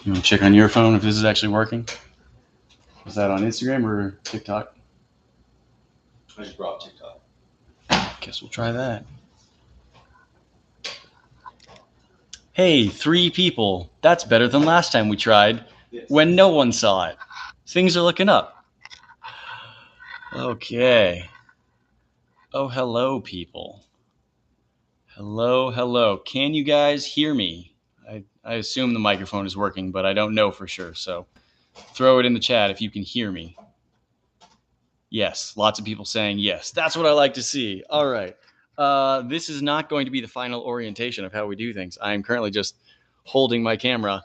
You want to check on your phone if this is actually working? Is that on Instagram or TikTok? I just brought TikTok. Guess we'll try that. Hey, 3 people. That's better than last time we tried when no one saw it. Things are looking up. Okay. Oh, hello, people. Hello, hello. Can you guys hear me? I assume the microphone is working, but I don't know for sure. So throw it in the chat if you can hear me. Yes, lots of people saying yes. That's what I like to see. All right. This is not going to be the final orientation of how we do things. I am currently just holding my camera,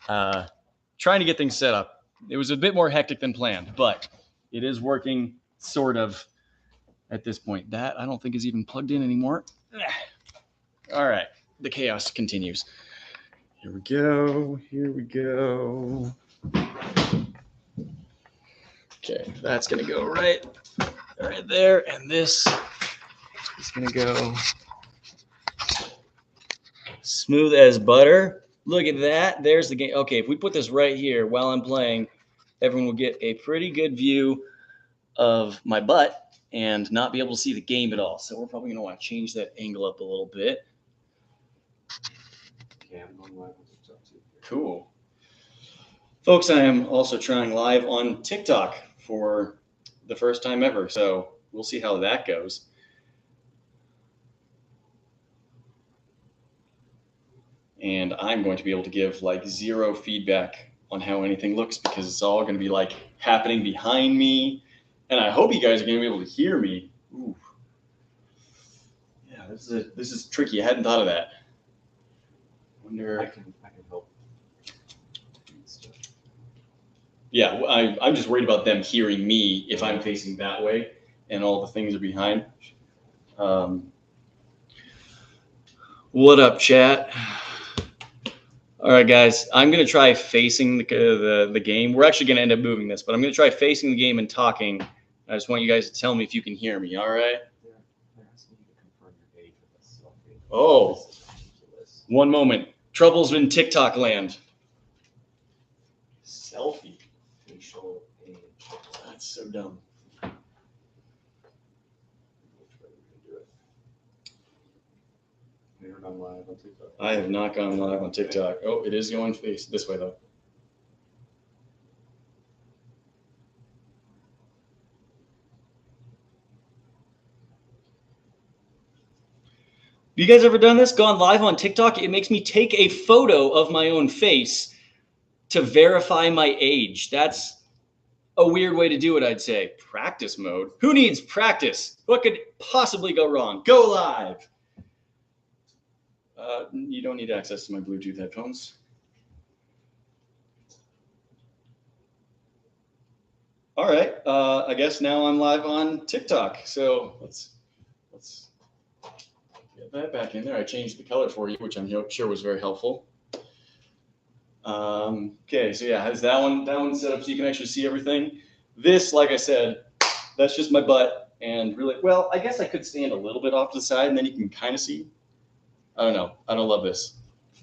trying to get things set up. It was a bit more hectic than planned, but it is working sort of at this point. That I don't think is even plugged in anymore. All right. The chaos continues. Here we go. Here we go. Okay, that's going to go right there. And this is going to go smooth as butter. Look at that. There's the game. Okay, if we put this right here while I'm playing, everyone will get a pretty good view of my butt and not be able to see the game at all. So we're probably going to want to change that angle up a little bit. Okay, I'm going live on TikTok too. Cool. Folks, I am also trying live on TikTok for the first time ever, so we'll see how that goes. And I'm going to be able to give like 0 feedback on how anything looks because it's all going to be like happening behind me. And I hope you guys are going to be able to hear me. Ooh. Yeah, this is tricky. I hadn't thought of that. I can help. Yeah, I'm just worried about them hearing me if I'm facing that way and all the things are behind. What up, chat? All right, guys, I'm going to try facing the game. We're actually going to end up moving this, but I'm going to try facing the game and talking. I just want you guys to tell me if you can hear me, all right? They're asking you to confirm your age with a selfie. Oh, one moment. Troubles in TikTok land. Selfie. Facial age. That's so dumb. You're not live on TikTok. I have not gone live on TikTok. Oh, it is going this way, though. You guys ever done this? Gone live on TikTok? It makes me take a photo of my own face to verify my age. That's a weird way to do it, I'd say. Practice mode? Who needs practice? What could possibly go wrong? Go live! You don't need access to my Bluetooth headphones. All right, I guess now I'm live on TikTok. So let's get that back in there. I changed the color for you, which I'm sure was very helpful. Okay, so yeah, has that one set up so you can actually see everything. This, like I said, that's just my butt, and really, well, I guess I could stand a little bit off to the side, and then you can kind of see. I don't know. I don't love this.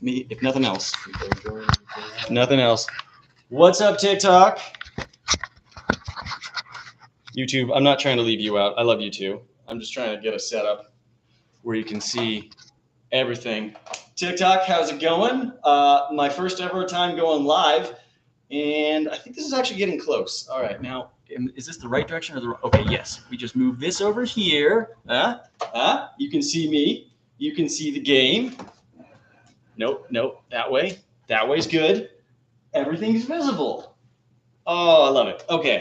If nothing else. Nothing else. What's up, TikTok? YouTube, I'm not trying to leave you out. I love you too. I'm just trying to get a setup where you can see everything. TikTok, how's it going? My first ever time going live, and I think this is actually getting close. All right, now, is this the right direction or the wrong? Okay, yes. We just move this over here. You can see me. You can see the game. Nope, that way. That way's good. Everything's visible. Oh, I love it. Okay.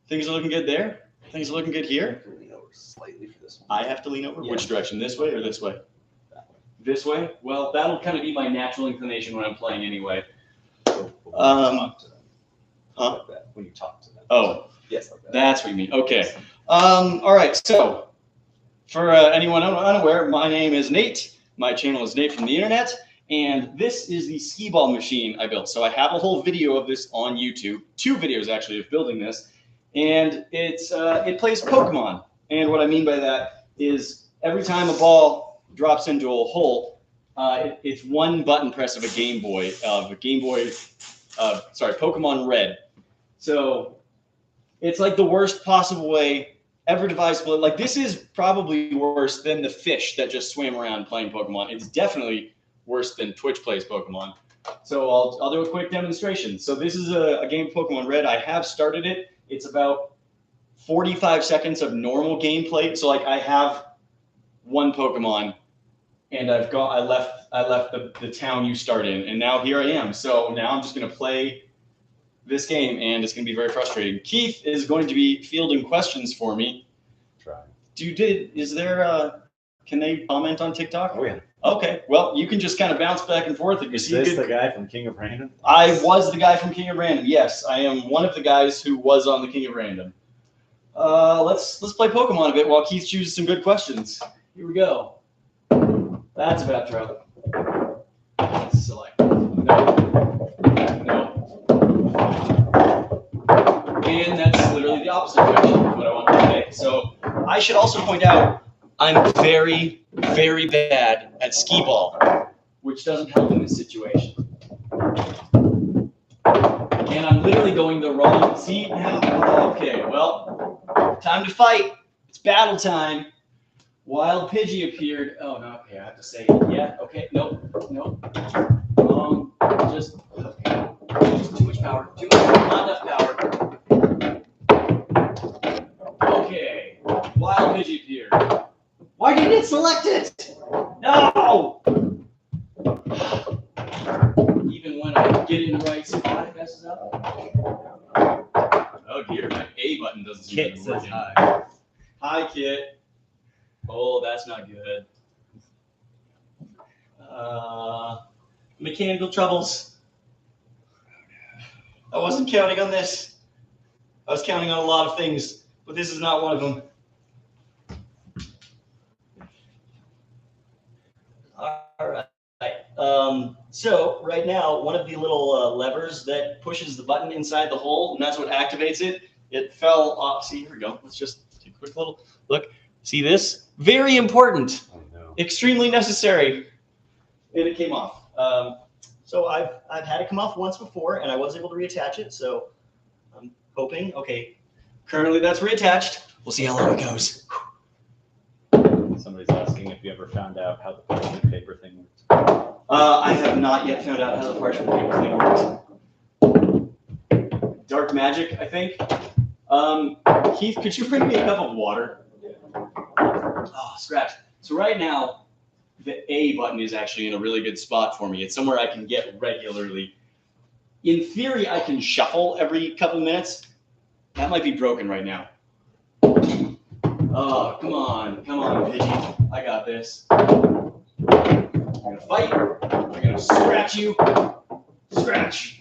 Things are looking good there. Things are looking good here. Lean over slightly for this one. I have to lean over? Yeah. Which direction? This way or this way? That way. This way? Well, that'll kind of be my natural inclination when I'm playing anyway. So when you talk to them. Huh? Like that. When you talk to them. Oh. Yes, like that. That's what you mean. Okay. All right. So for anyone unaware, my name is Nate. My channel is Nate from the internet. And this is the SkeeBall machine I built. So I have a whole video of this on YouTube. 2 videos, actually, of building this. And it plays Pokemon. And what I mean by that is every time a ball drops into a hole, It's one button press of a Game Boy, Pokemon Red. So it's like the worst possible way ever devised. Like this is probably worse than the fish that just swam around playing Pokemon. It's definitely worse than Twitch plays Pokemon. So I'll do a quick demonstration. So this is a game of Pokemon Red. I have started it. It's about 45 seconds of normal gameplay. So like I have one Pokemon, and I left the town you start in, and now here I am. So now I'm just gonna play this game, and it's gonna be very frustrating. Keith is going to be fielding questions for me. Try. Can they comment on TikTok? Oh yeah. Okay, well, you can just kind of bounce back and forth. If you Is see this the guy from King of Random? I was the guy from King of Random. Yes, I am one of the guys who was on the King of Random. Let's play Pokemon a bit while Keith chooses some good questions. Here we go. That's about trouble. Select. No. No. And that's literally the opposite direction of what I want to play. So I should also point out I'm very, very bad at SkeeBall, which doesn't help in this situation. And I'm literally going the wrong. See now? Okay, well, time to fight. It's battle time. Wild Pidgey appeared. Oh no, okay, I have to say yeah. Okay, nope. Just okay. Just too much power. Not enough power. Okay, Wild Pidgey appeared. Why didn't it select it? No! Even when I get in the right spot, it messes up. Oh dear, my A button doesn't seem Kit to be says working. hi. Hi, Kit. Oh, that's not good. Mechanical troubles. I wasn't counting on this. I was counting on a lot of things, but this is not one of them. All right. So right now, one of the little levers that pushes the button inside the hole, and that's what activates it, it fell off. See, here we go. Let's just take a quick little look. See this? Very important. Oh no. Extremely necessary. And it came off. So I've had it come off once before, and I was able to reattach it. So I'm hoping. Okay. Currently, that's reattached. We'll see how long it goes. Somebody's asking if you ever found out how the parchment paper thing works. I have not yet found out how the parchment paper thing works. Dark magic, I think. Keith, could you bring me a cup of water? Oh, scratch. So right now, the A button is actually in a really good spot for me. It's somewhere I can get regularly. In theory, I can shuffle every couple of minutes. That might be broken right now. Oh, come on, Pidgey. I got this. I'm gonna fight. I'm gonna scratch you. Scratch.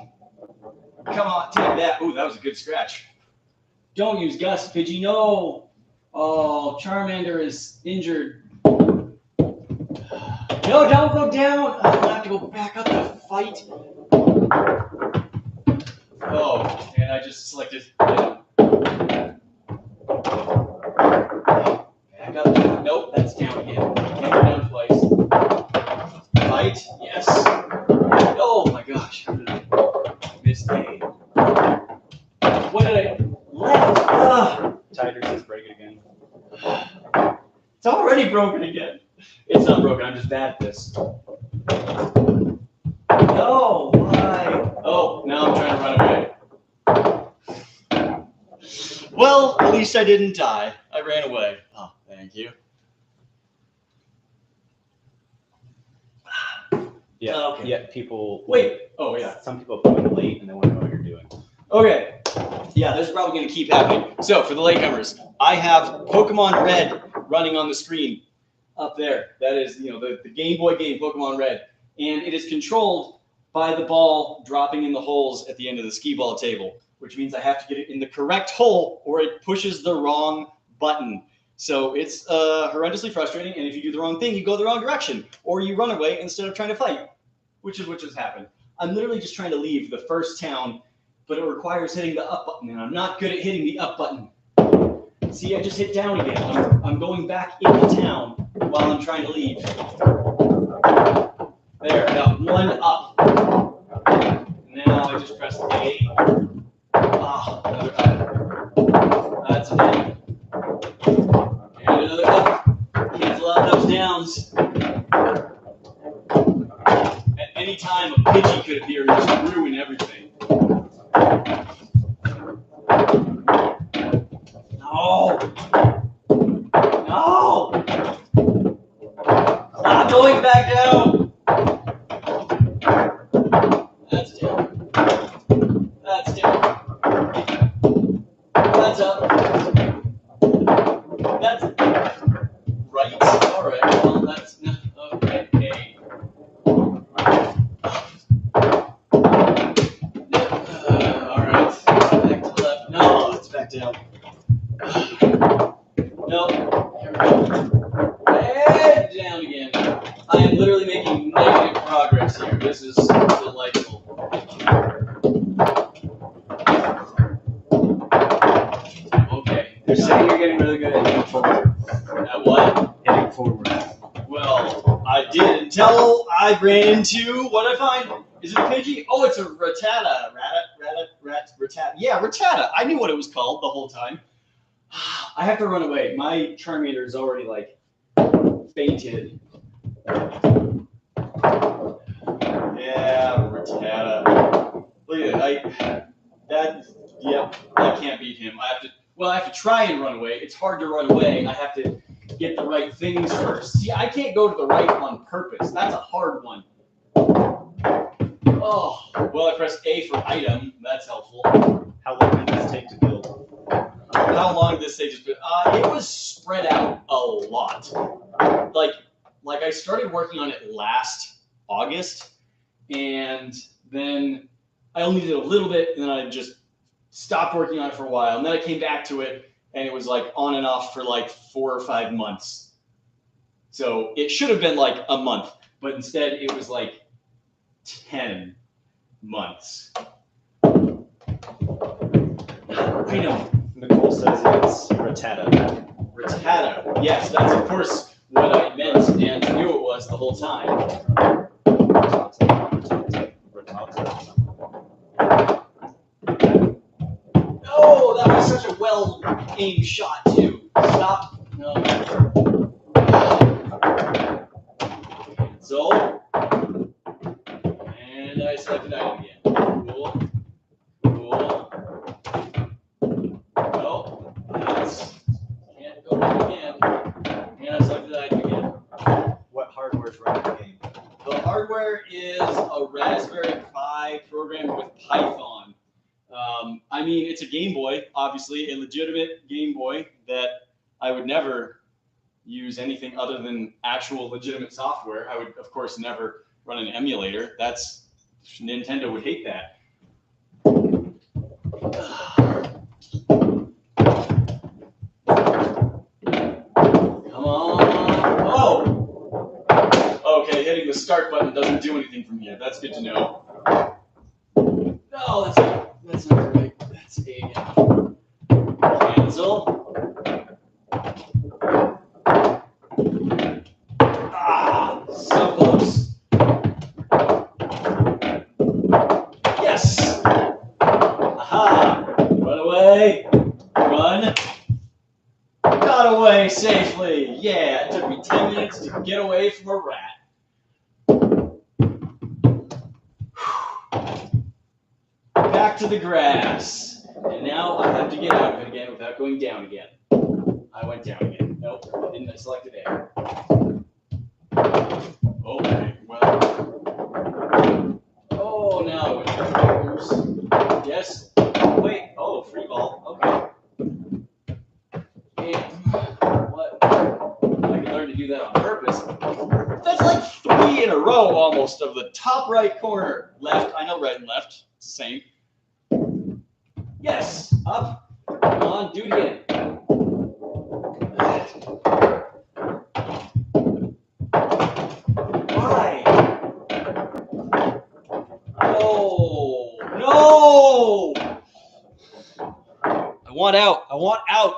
Come on, take that. Ooh, that was a good scratch. Don't use Gust, Pidgey. No. Oh, Charmander is injured. No, don't go down. I'm gonna have to go back up to fight. Oh, and I just selected. Back up. Nope, that's down again. Can't go down twice. Fight. Yes. Oh my gosh. I missed A. What did I left? Tiger says break it again. It's already broken again. It's not broken. I'm just bad at this. No, why? Oh, now I'm trying to run away. Well, at least I didn't die. I ran away. Oh, thank you. Yeah. Okay. Yeah. People. Wait. Oh, yeah. Some people come in late and they want to know what you're doing. Okay. Yeah, this is probably going to keep happening. So, for the latecomers, I have Pokemon Red running on the screen up there. That is, the Game Boy game, Pokemon Red. And it is controlled by the ball dropping in the holes at the end of the SkeeBall table, which means I have to get it in the correct hole or it pushes the wrong button. So it's horrendously frustrating. And if you do the wrong thing, you go the wrong direction or you run away instead of trying to fight, which is what just happened. I'm literally just trying to leave the first town, but it requires hitting the up button, and I'm not good at hitting the up button. See, I just hit down again. I'm going back into town while I'm trying to leave. One up. Now I just press A. Ah, another up. That's a down. And another up. Cancel out those downs. At any time, a Pidgey could appear and just ruin everything. No! No! Stop going back down! That's down. That's down. That's up. That's right. All right. Well, that's not okay. All right. Back to the left. No, it's back down. No. Here we go. And down again. I am literally making negative progress here. This is delightful. Okay. They're saying you're getting really good at hitting forward. At what? Hitting forward. Well, I did until I ran into what I find. Is it a Pidgey? Oh, it's a Rattata. Rattata. Yeah, Rattata. I knew what it was called the whole time. I have to run away. My Charmander is already like fainted. Yeah, Rattata. Look at it. Yep, I can't beat him. I have to try and run away. It's hard to run away. I have to get the right things first. See, I can't go to the right on purpose. That's a hard one. Oh, well, I pressed A for item. That's helpful. How long did this take to build? How long did this take to build? It was spread out a lot. Like I started working on it last August, and then I only did a little bit, and then I just stopped working on it for a while, and then I came back to it, and it was like on and off for like 4 or 5 months. So it should have been like a month, but instead it was like 10 months. I know. Nicole says it's Rattata. Rattata. Yes, that's of course what I meant and knew it was the whole time. Oh, that was such a well-aimed shot too. Stop. No. So, and I selected item again. Cool. Cool. No, that's can't go back again. And I selected item again. What hardware's running the game? The hardware is a Raspberry Pi programmed with Python. I mean, it's a Game Boy, obviously, a legitimate Game Boy that I would never use anything other than actual legitimate software. I would, of course, never run an emulator. Nintendo would hate that. Come on. Oh! Okay, hitting the start button doesn't do anything from here. That's good to know. No, that's not right. That's A again. Cancel. Ah, so close. Yes. Aha. Run away. Run. Got away safely. Yeah, it took me 10 minutes to get away from a rat. Back to the grass. And now I have to get out of it again without going down again. I went down again. Nope, I didn't select it there. Okay, well. Oh, now I went to yes. Wait, oh, free ball. Okay. And what? I can learn to do that on purpose. That's like 3 in a row almost of the top right corner. Left, I know right and left. It's the same. Yes, up. Come on, do it again. Why? No, no. I want out. I want out.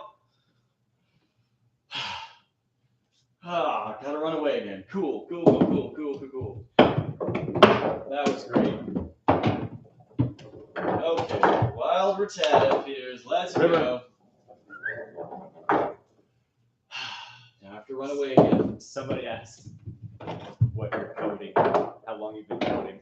Ah, gotta run away again. Cool, cool, cool, cool, cool, cool, cool. that was great. Okay, wild Rattata appears. Let's go. Now I have to run away again. Somebody asked what you're coding, how long you've been coding.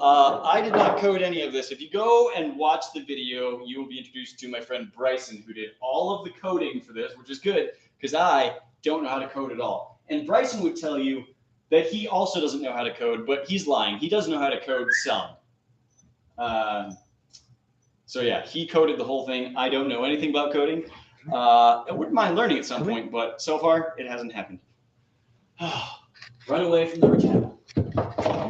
I did not code any of this. If you go and watch the video, you will be introduced to my friend Bryson, who did all of the coding for this, which is good because I don't know how to code at all. And Bryson would tell you that he also doesn't know how to code, but he's lying. He does know how to code some. So yeah, he coded the whole thing. I don't know anything about coding. I wouldn't mind learning at some point, but so far it hasn't happened. Run away from the Rattata.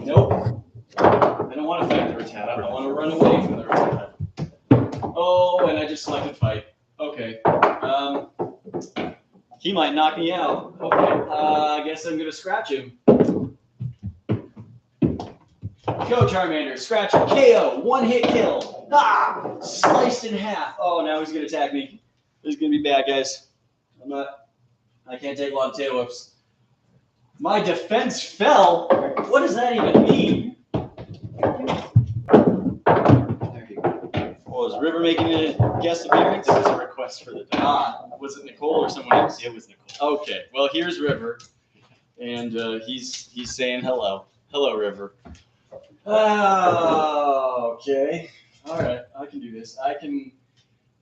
Nope. I don't want to fight the Rattata. I want to run away from the Rattata. Oh, and I just selected fight. Okay. He might knock me out. Okay. I guess I'm going to scratch him. Go, Charmander. Scratch him. KO. One-hit kill. Ah! Sliced in half. Oh, now he's going to attack me. This is going to be bad, guys. I can't take a lot of tail whips. My defense fell? What does that even mean? There you go. Oh, is River making a guest appearance? It was a request for the dog. Was it Nicole or someone else? It was Nicole. Okay, well, here's River. And he's saying hello. Hello, River. Okay. All right, I can do this. I can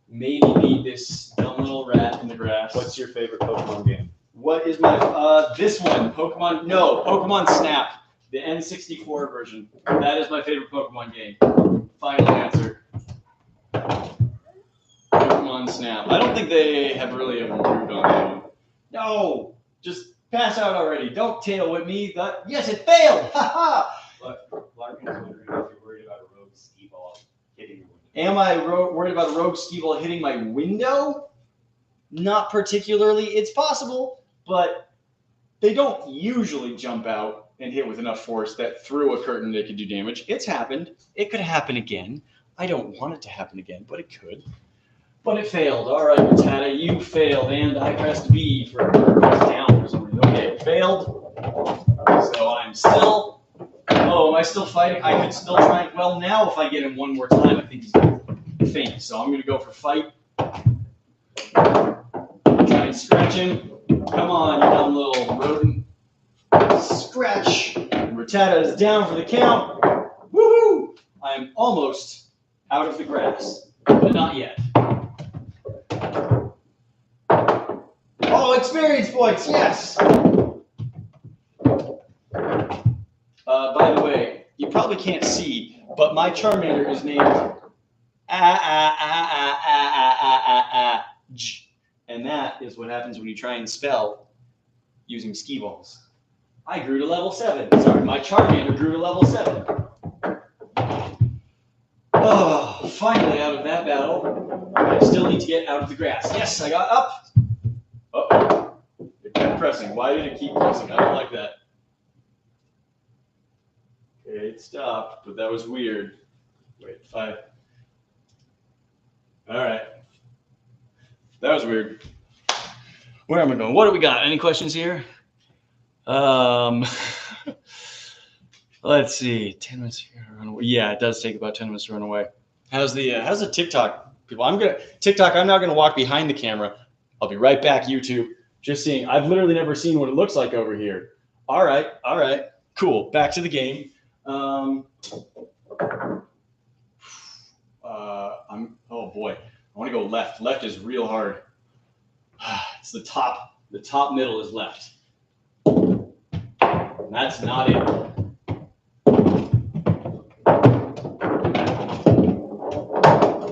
maybe beat this dumb little rat in the grass. What's your favorite Pokemon game? What is my, this one, Pokemon Snap, the N64 version. That is my favorite Pokemon game. Final answer. Pokemon Snap. I don't think they have really improved on that one. No, just pass out already. Don't tail whip me. Yes, it failed. Ha ha. Larkin's wondering if you're worried about a rogue SkeeBall hitting your window. Am I worried about a rogue SkeeBall hitting my window? Not particularly. It's possible, but they don't usually jump out and hit with enough force that through a curtain they could do damage. It's happened. It could happen again. I don't want it to happen again, but it could. But it failed. All right, Rattata, you failed, and I pressed B for press down for some reason. Okay, it failed. So I'm still. Oh, am I still fighting? I could still try. Well, now if I get him one more time, I think he's going to faint. So I'm going to go for fight. Try and scratch him. Come on, you dumb little rodent. Scratch. Rattata is down for the count. Woohoo! I'm almost out of the grass, but not yet. Oh, experience points, yes! By the way, you probably can't see, but my Charmander is named and that is what happens when you try and spell using SkeeBalls. I grew to level 7. Sorry, my Charmander grew to level 7. Oh, finally out of that battle. I still need to get out of the grass. Yes, I got up. Uh-oh. It kept pressing. Why did it keep pressing? I don't like that. Okay, it stopped, but that was weird. Wait, 5. All right. That was weird. Where am I going? What do we got? Any questions here? Let's see. 10 minutes here to run away. Yeah, it does take about 10 minutes to run away. How's the TikTok people? TikTok, I'm now gonna walk behind the camera. I'll be right back, YouTube. Just seeing. I've literally never seen what it looks like over here. All right. Cool. Back to the game. Oh boy. I want to go left. Left is real hard. It's the top. The top middle is left. That's not it.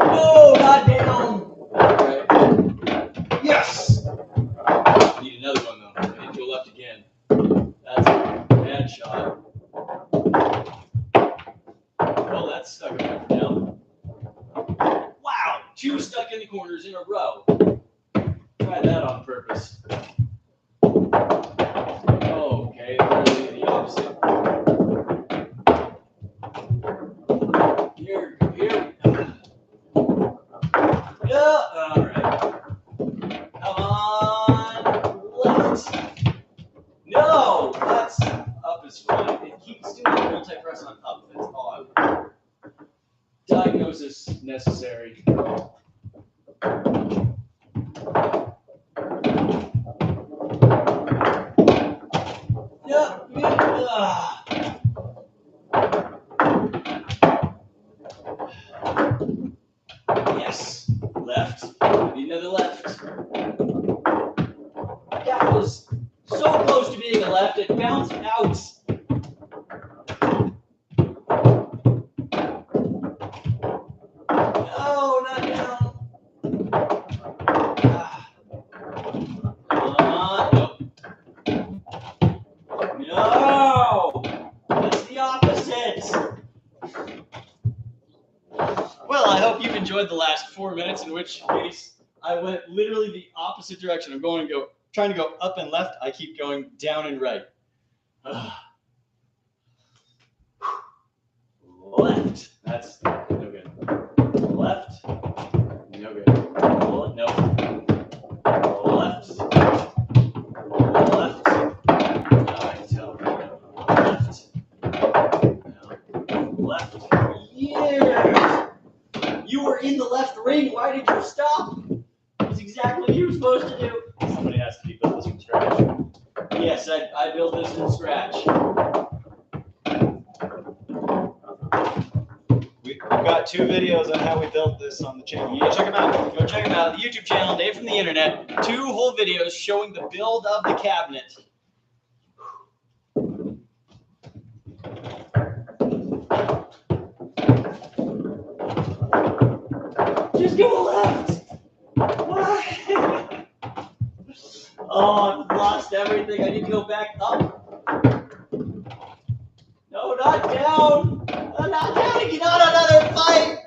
Oh, not down. Okay. Yes. Need another one though. I need to go left again. That's a bad shot. Well, that's stuck in there for now. Wow, 2 stuck in the corners in a row. Try that on purpose. Okay, literally the opposite. Here. Yeah, all right. Come on, left. No, that's up is fine. It keeps Let's do a multi-press on up. That's odd. Diagnosis necessary. Yes. Left. Another left. That was so close to being a left, it bounced out. No, not down. No! It's the opposite. Well, I hope you've enjoyed the last 4 minutes, in which case I went literally the opposite direction. I'm trying to go up and left. I keep going down and right. Left. That's no good. Left. No good. No. Left. Left. Left. Yeah. You were in the left ring. Why did you stop? That's exactly what you were supposed to do. Somebody has to be built this from scratch. Yes, I built this from scratch. We've got 2 videos on how we built this on the channel. Go check them out. Go check them out. The YouTube channel, Dave from the Internet. 2 whole videos showing the build of the cabinet. Just go left. Why? Oh, I've lost everything. I need to go back up. No, not down. Not down again. Not another fight.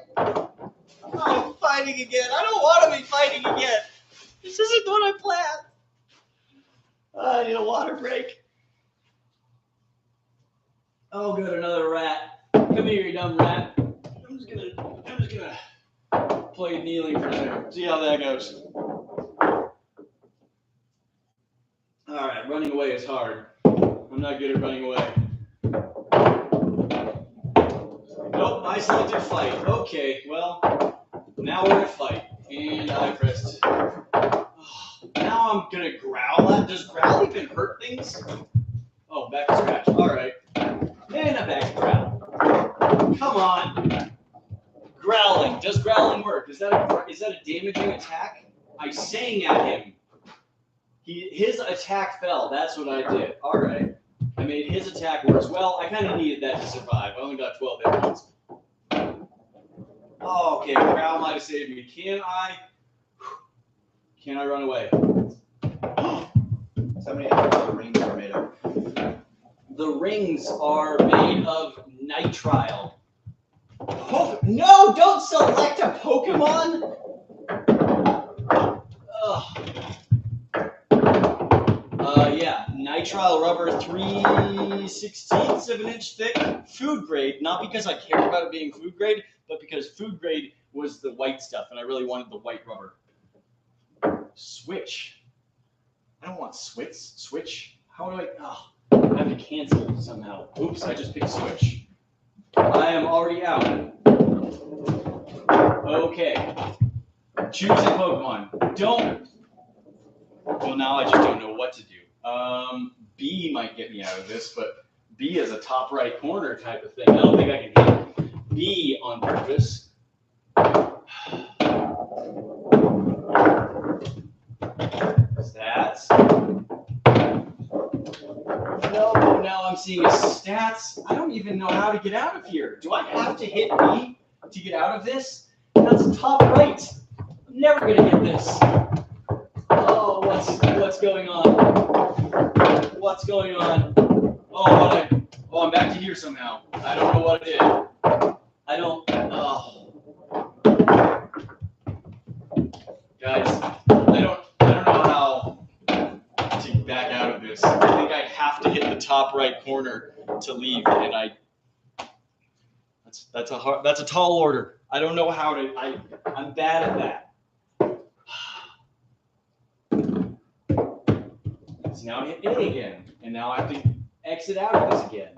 Oh, fighting again. I don't want to be fighting again. This isn't what I planned. I need a water break. Oh, good, another rat. Come here, you dumb rat. I'm just gonna play kneeling for a second. See how that goes. All right, running away is hard. I'm not good at running away. Nope, I selected fight. Okay, well, now we're gonna fight. And I pressed. Now I'm gonna growl at. Does growl even hurt things? Oh, back to scratch. All right. And I'm back to growl. Come on. Growling. Does growling work? Is that a damaging attack? I sang at him. His attack fell. That's what I did. All right. I made his attack worse. Well, I kind of needed that to survive. I only got 12 hit points. Oh, okay. Growl might have saved me. Can I run away? Somebody asked what the rings are made of. The rings are made of nitrile. No, don't select a Pokemon! Yeah, nitrile rubber, 3/16 of an inch thick, food grade. Not because I care about it being food grade, but because food grade was the white stuff, and I really wanted the white rubber. Switch. I don't want switch. How do I? Oh, I have to cancel somehow. Oops, I just picked switch. I am already out. Okay. Choose a Pokemon. Don't. Well, now I just don't know what to do. B might get me out of this, but B is a top right corner type of thing. I don't think I can hit B on purpose. Stats. No, now I'm seeing his stats. I don't even know how to get out of here. Do I have to hit B to get out of this? That's top right. I'm never gonna get this. Oh, what's going on? What's going on? Oh, I'm back to here somehow. I don't know what I did. I don't. Oh, guys, I don't know how to back out of this. I think I have to hit the top right corner to leave, and that's a tall order. I don't know how to. I'm bad at that. Now I hit A again, and now I have to exit out of this again.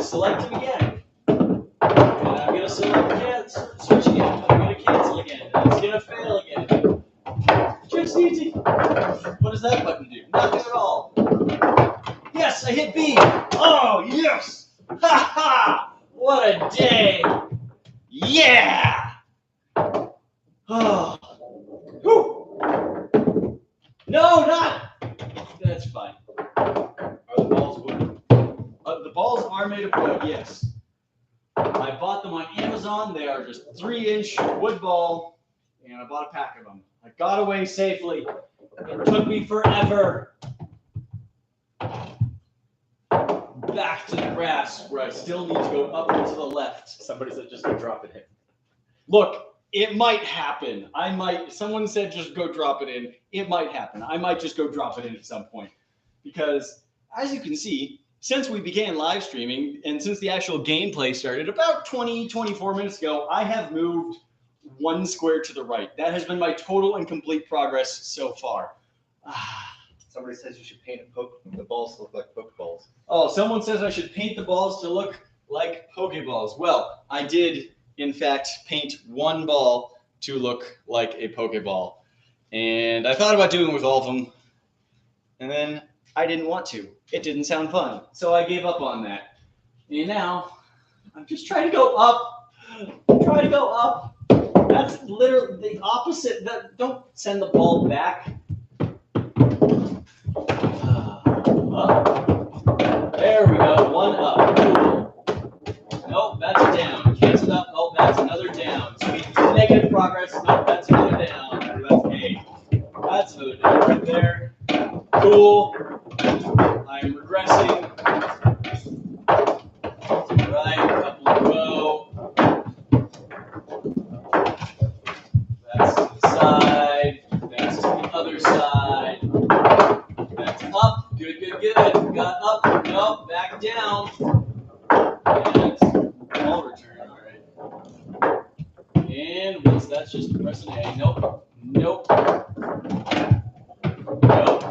Select him again. And I'm going to select cancel, switch again. I'm going to cancel again. And it's going to fail again. Just need to. What does that button do? Nothing at all. Yes, I hit B. Oh, yes. Ha ha. What a day. Yeah. Oh. Whew. No, not. That's fine. Are the balls wood? The balls are made of wood, yes. I bought them on Amazon. They are just 3-inch wood ball, and I bought a pack of them. I got away safely. It took me forever. Back to the grass, where I still need to go up and to the left. Somebody said just go drop it in. Look, it might happen. Someone said just go drop it in. It might happen. I might just go drop it in at some point. Because, as you can see, since we began live streaming and since the actual gameplay started about 24 minutes ago, I have moved 1 square to the right. That has been my total and complete progress so far. Somebody says you should paint the balls to look like Pokeballs. Oh, someone says I should paint the balls to look like Pokeballs. Well, I did, in fact, paint 1 ball to look like a Pokeball. And I thought about doing it with all of them. And then I didn't want to. It didn't sound fun. So I gave up on that. And now I'm just trying to go up. Try to go up. That's literally the opposite. Don't send the ball back. Up. There we go. 1 up. Cool. Nope, that's a down. Cancel up. Oh, that's another down. Sweet. Negative progress. Nope, that's another down. That's A. That's another down right there. Cool. I'm regressing. Right, up in a row. That's to the side. That's to the other side. That's up. Good, good, good. Got up. Nope, back down. And ball return. All right. And once that's just pressing A. Nope. Nope. Nope.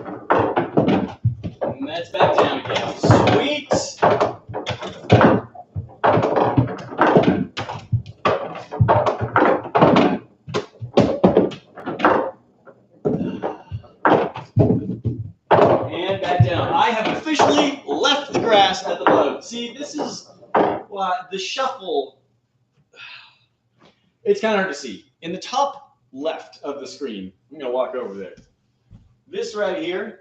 And that's back down again. Sweet. And back down. I have officially left the grass at the bottom. See, this is the shuffle. It's kind of hard to see. In the top left of the screen, I'm going to walk over there. This right here,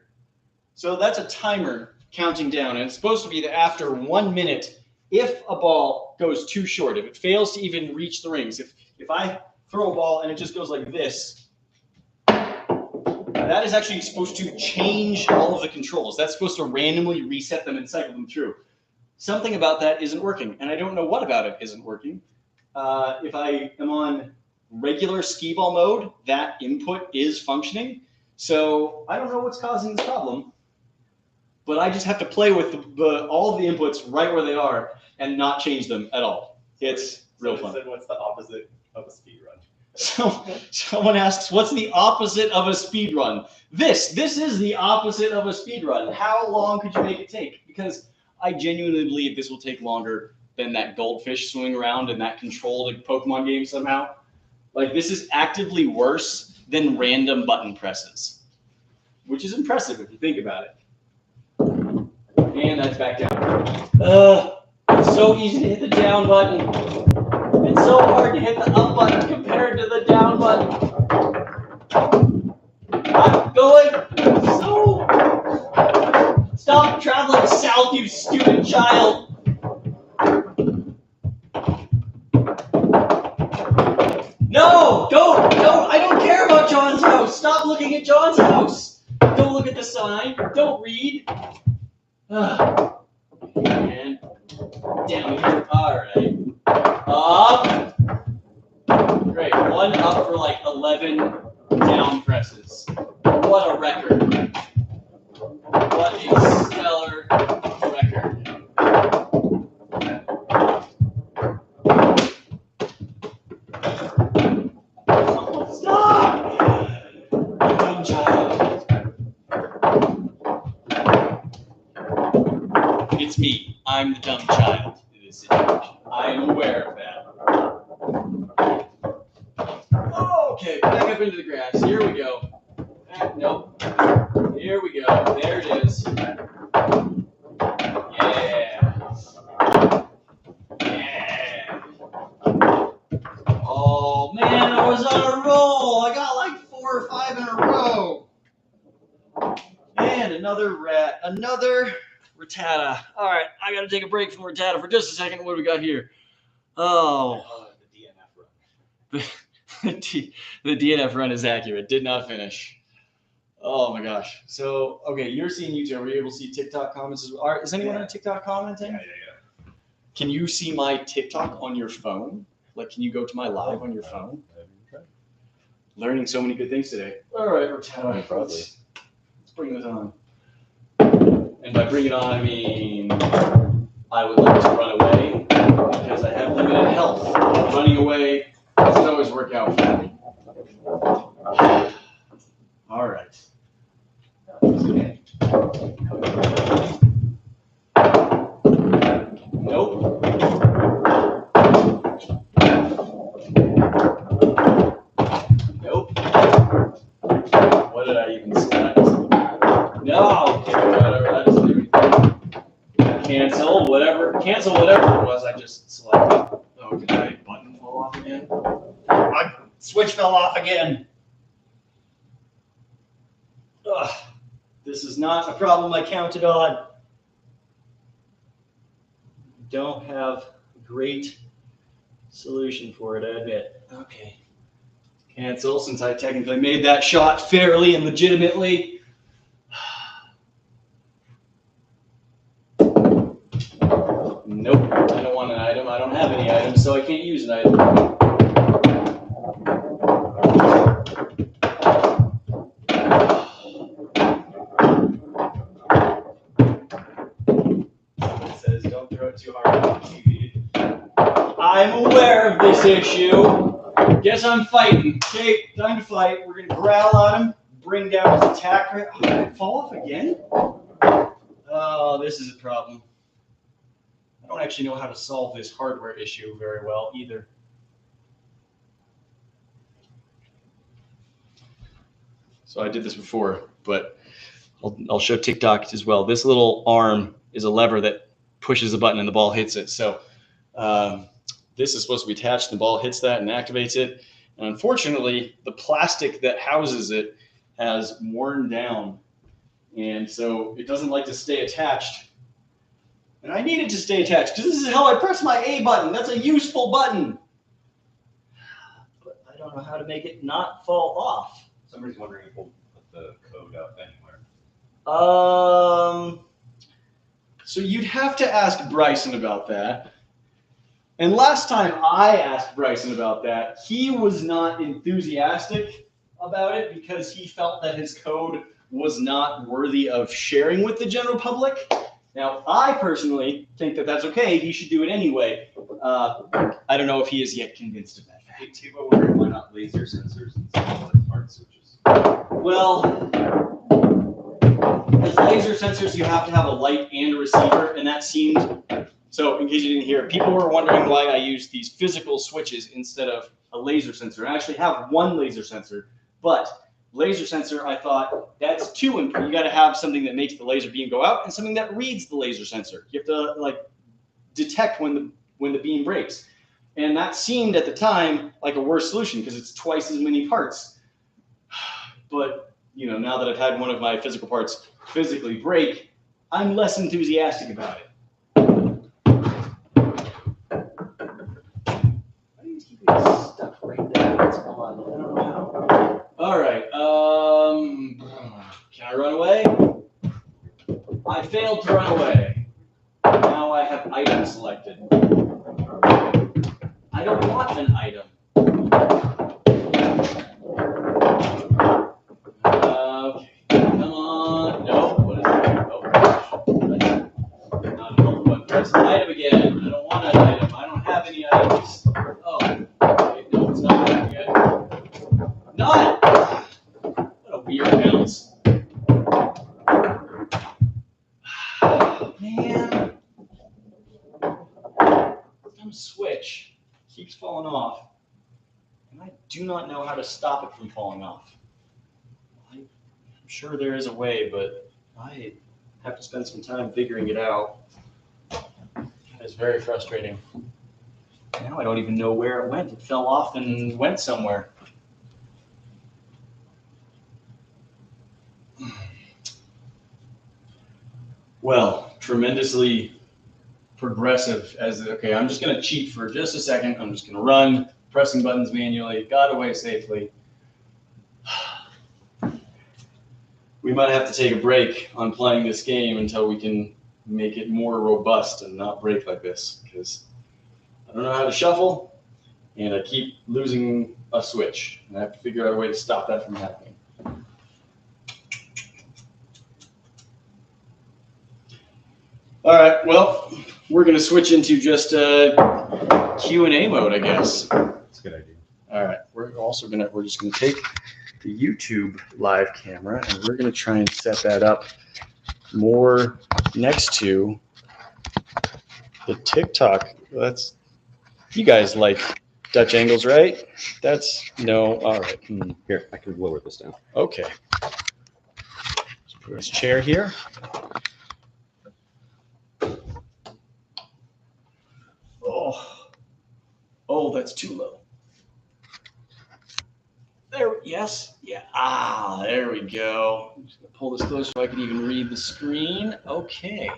so that's a timer counting down, and it's supposed to be that after 1 minute, if a ball goes too short, if it fails to even reach the rings, if I throw a ball and it just goes like this, that is actually supposed to change all of the controls. That's supposed to randomly reset them and cycle them through. Something about that isn't working, and I don't know what about it isn't working. If I am on regular SkeeBall mode, that input is functioning. So I don't know what's causing this problem, but I just have to play with all of the inputs right where they are and not change them at all. It's real fun. Said, what's the opposite of a speed run? So someone asks, what's the opposite of a speed run? This is the opposite of a speed run. How long could you make it take? Because I genuinely believe this will take longer than that goldfish swimming around in that controlled Pokemon game somehow. Like, this is actively worse than random button presses, which is impressive if you think about it. And that's back down. It's so easy to hit the down button. It's so hard to hit the up button compared to the down button. I'm going so... Stop traveling south, you stupid child. No, don't, I don't care about John's house. Stop looking at John's house. Don't look at the sign. Don't read. And down here. All right. Up. Great. 1 up for like 11 down presses. What a record. What a stellar record. Stop! I'm the dumb child in this situation. I am aware of that. Okay, back up into the grass. Here we go. Nope. Here we go. There it is. Yeah. Yeah. Oh man, I was on a roll. I got like 4 or 5 in a row. And another rat, another rattata. All right, I got to take a break from rattata for just a second. What do we got here? Oh, The DNF run. the DNF run is accurate. Did not finish. Oh my gosh. So, okay, you're seeing YouTube. Are you able to see TikTok comments as well? Is anyone on TikTok commenting? Yeah. Can you see my TikTok on your phone? Like, can you go to my live on your phone? Learning so many good things today. All right, rattata. Probably. Let's bring this on. And by bring it on, I mean I would like to run away because I have limited health. Running away doesn't always work out for me. All right. Nope. Nope. What did I even select? No. Whatever. I just cancel whatever it was I just selected. Oh, did my button fall off again? My switch fell off again. Ugh, this is not a problem I counted on. Don't have a great solution for it, I admit. Okay. Cancel, since I technically made that shot fairly and legitimately. Nope, I don't want an item. I don't have any items, so I can't use an item. It says don't throw it too hard on TV. I'm aware of this issue. Guess I'm fighting. Okay, time to fight. We're gonna growl at him, bring down his attack rate. Oh, did it fall off again? Oh, this is a problem. I don't actually know how to solve this hardware issue very well either. So I did this before, but I'll show TikTok as well. This little arm is a lever that pushes a button and the ball hits it. So this is supposed to be attached. The ball hits that and activates it. And unfortunately, the plastic that houses it has worn down. And so it doesn't like to stay attached. And I need it to stay attached because this is how I press my A button. That's a useful button. But I don't know how to make it not fall off. Somebody's wondering if we'll put the code up anywhere. So you'd have to ask Bryson about that. And last time I asked Bryson about that, he was not enthusiastic about it because he felt that his code was not worthy of sharing with the general public. Now, I personally think that that's okay. He should do it anyway. I don't know if he is yet convinced of that fact. Hey, people wondering why not laser sensors instead of like hard switches? Well, as laser sensors, you have to have a light and a receiver, and that seemed... So, in case you didn't hear, people were wondering why I use these physical switches instead of a laser sensor. I actually have one laser sensor, but laser sensor, I thought that's too important. You got to have something that makes the laser beam go out and something that reads the laser sensor. You have to like detect when the beam breaks, and that seemed at the time like a worse solution because it's twice as many parts. But you know, now that I've had one of my physical parts physically break, I'm less enthusiastic about it. Why do you keep getting stuck right there? It's on. I don't know how. All right. Can I run away? I failed to run away. Now I have item selected. I don't want an item. Okay, come on. No, what is it? Oh, gosh. Not a health button. Press an item again. I don't want an item. I don't have any items. Oh, okay. No, it's not that good. None! What a weird bounce. Man. fallen off, and I do not know how to stop it from falling off. I'm sure there is a way, but I have to spend some time figuring it out. It's very frustrating. Now I don't even know where it went. It fell off and went somewhere. Well, tremendously progressive okay, I'm just going to cheat for just a second. I'm just going to run, pressing buttons manually, got away safely. We might have to take a break on playing this game until we can make it more robust and not break like this, because I don't know how to shuffle and I keep losing a switch, and I have to figure out a way to stop that from happening. All right, well, we're going to switch into just Q&A mode, I guess. That's a good idea. All right, we're just going to take the YouTube live camera and we're going to try and set that up more next to the TikTok. You guys like Dutch angles, right? No, all right. Here, I can lower this down. Okay. Just put this chair here. Oh, that's too low. There, yes, yeah. There we go. I'm just gonna pull this closer so I can even read the screen. Okay,